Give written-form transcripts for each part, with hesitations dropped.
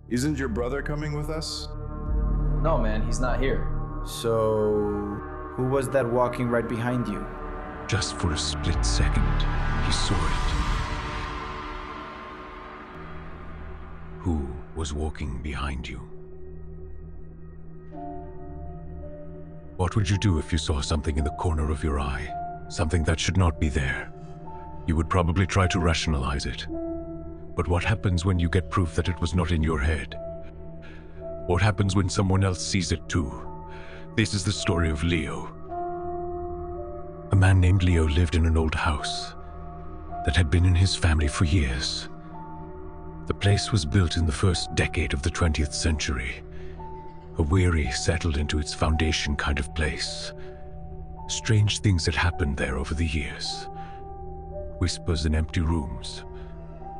Isn't your brother coming with us? No, man, he's not here. So, who was that walking right behind you? Just for a split second, he saw it. Who was walking behind you? What would you do if you saw something in the corner of your eye? Something that should not be there? You would probably try to rationalize it. But what happens when you get proof that it was not in your head? What happens when someone else sees it too? This is the story of Leo. A man named Leo lived in an old house that had been in his family for years. The place was built in the first decade of the 20th century. A weary, settled into its foundation kind of place. Strange things had happened there over the years. Whispers in empty rooms,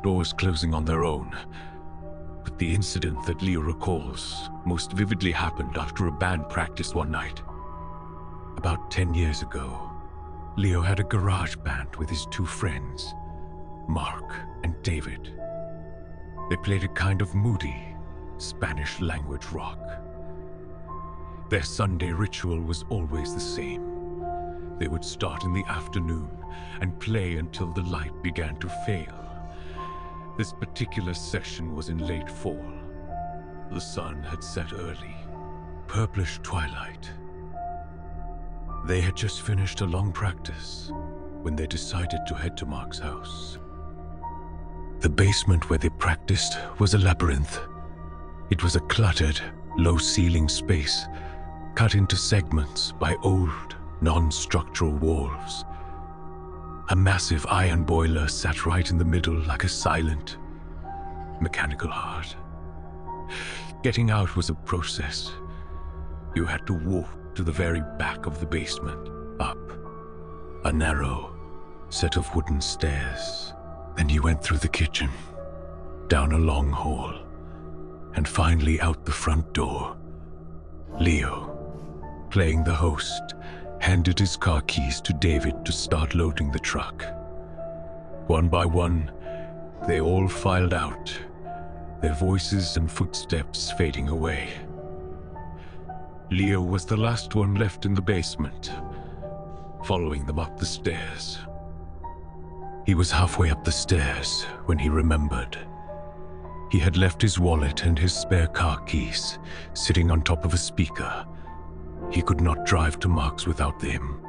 doors closing on their own. But the incident that Leo recalls most vividly happened after a band practice one night. About 10 years ago, Leo had a garage band with his two friends, Mark and David. They played a kind of moody, Spanish language rock. Their Sunday ritual was always the same. They would start in the afternoon and play until the light began to fail. This particular session was in late fall. The sun had set early, purplish twilight. They had just finished a long practice when they decided to head to Mark's house. The basement where they practiced was a labyrinth. It was a cluttered, low-ceiling space cut into segments by old, non-structural walls. A massive iron boiler sat right in the middle like a silent, mechanical heart. Getting out was a process. You had to walk to the very back of the basement, up a narrow set of wooden stairs. Then you went through the kitchen, down a long hall, and finally out the front door. Leo, playing the host, handed his car keys to David to start loading the truck. One by one, they all filed out, their voices and footsteps fading away. Leo was the last one left in the basement, following them up the stairs. He was halfway up the stairs when he remembered. He had left his wallet and his spare car keys sitting on top of a speaker. He could not drive to Mark's without them.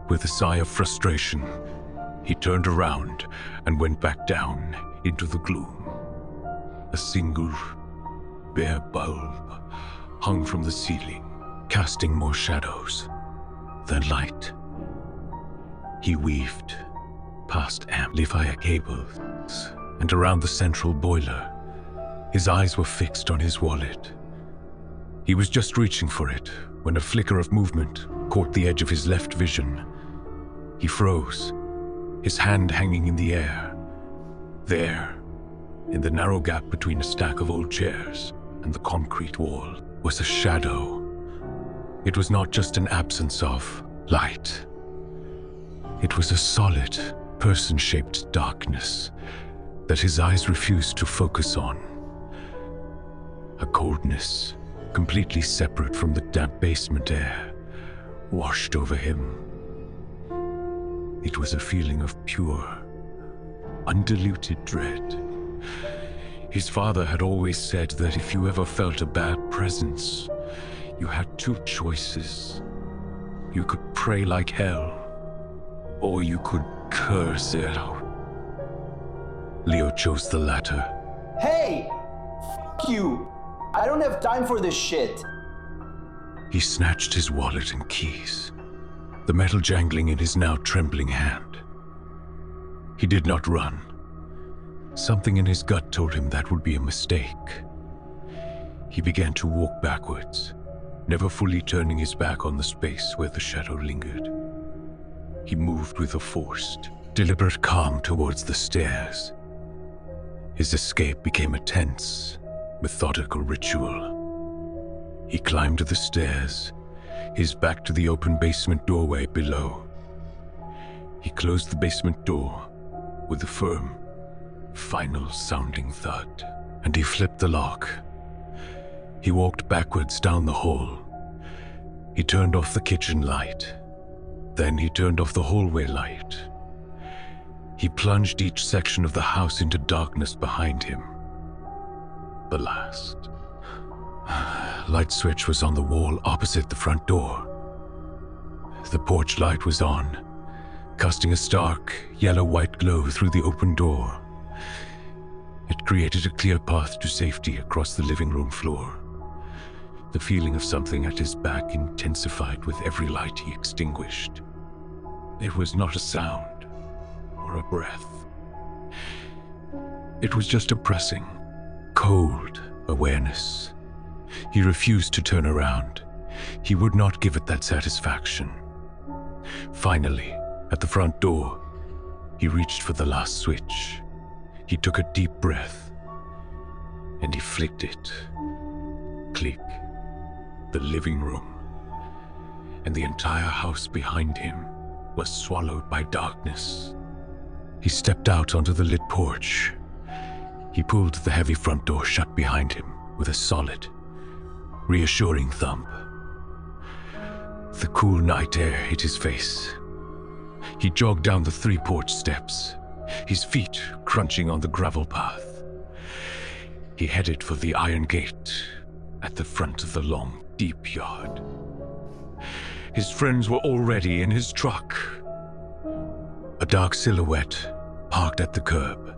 With a sigh of frustration, he turned around and went back down into the gloom. A single, bare bulb hung from the ceiling, casting more shadows than light. He weaved past amplifier cables and around the central boiler. His eyes were fixed on his wallet. He was just reaching for it when a flicker of movement caught the edge of his left vision. He froze, his hand hanging in the air. There, in the narrow gap between a stack of old chairs and the concrete wall, was a shadow. It was not just an absence of light. It was a solid, person-shaped darkness that his eyes refused to focus on. A coldness, completely separate from the damp basement air, washed over him. It was a feeling of pure, undiluted dread. His father had always said that if you ever felt a bad presence, you had two choices. You could pray like hell, or you could curse it out. Leo chose the latter. Hey! F you! I don't have time for this shit! He snatched his wallet and keys, the metal jangling in his now trembling hand. He did not run. Something in his gut told him that would be a mistake. He began to walk backwards, never fully turning his back on the space where the shadow lingered. He moved with a forced, deliberate calm towards the stairs. His escape became a tense, methodical ritual. He climbed the stairs, his back to the open basement doorway below. He closed the basement door with a firm, final sounding thud. and he flipped the lock. He walked backwards down the hall. He turned off the kitchen light. Then he turned off the hallway light. He plunged each section of the house into darkness behind him. The last light switch was on the wall opposite the front door. The porch light was on, casting a stark, yellow-white glow through the open door. It created a clear path to safety across the living room floor. The feeling of something at his back intensified with every light he extinguished. It was not a sound or a breath. It was just a pressing, cold awareness. He refused to turn around. He would not give it that satisfaction. Finally, at the front door, he reached for the last switch. He took a deep breath, and he flicked it. Click. The living room, and the entire house behind him was swallowed by darkness. He stepped out onto the lit porch. He pulled the heavy front door shut behind him with a solid, reassuring thump. The cool night air hit his face. He jogged down the 3 porch steps, his feet crunching on the gravel path. He headed for the iron gate at the front of the long, deep yard. His friends were already in his truck. A dark silhouette parked at the curb.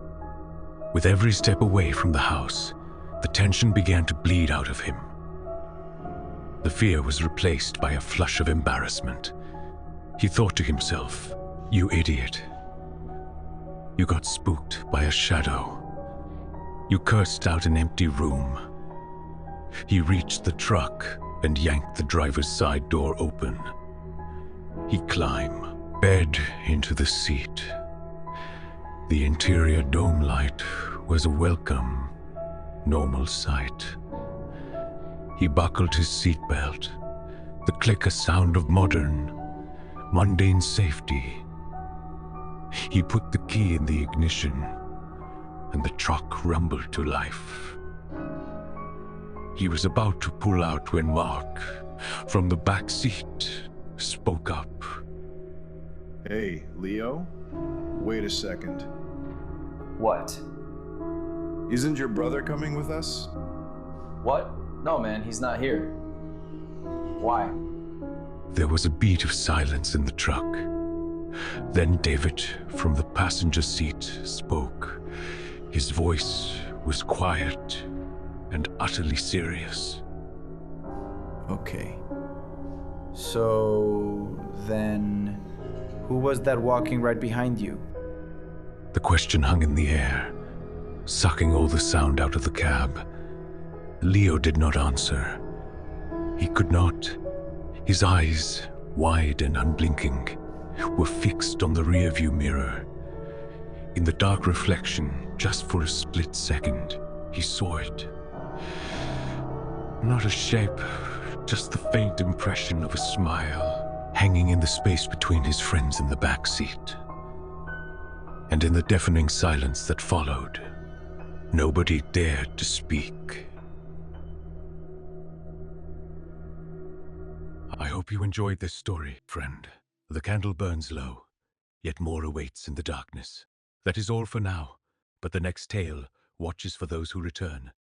With every step away from the house, the tension began to bleed out of him. The fear was replaced by a flush of embarrassment. He thought to himself, "You idiot. You got spooked by a shadow. You cursed out an empty room." He reached the truck and yanked the driver's side door open. He climbed, bed into the seat. The interior dome light was a welcome, normal sight. He buckled his seatbelt, the clicker sound of modern, mundane safety. He put the key in the ignition, and the truck rumbled to life. He was about to pull out when Mark, from the back seat, spoke up. Hey, Leo? Wait a second. What? Isn't your brother coming with us? What? No, man, he's not here. Why? There was a beat of silence in the truck. Then David, from the passenger seat, spoke. His voice was quiet and utterly serious. Okay. So then, who was that walking right behind you? The question hung in the air, sucking all the sound out of the cab. Leo did not answer. He could not. His eyes, wide and unblinking, were fixed on the rearview mirror. In the dark reflection, just for a split second, he saw it. Not a shape, just the faint impression of a smile, hanging in the space between his friends in the back seat. And in the deafening silence that followed, nobody dared to speak. I hope you enjoyed this story, friend. The candle burns low, yet more awaits in the darkness. That is all for now, but the next tale watches for those who return.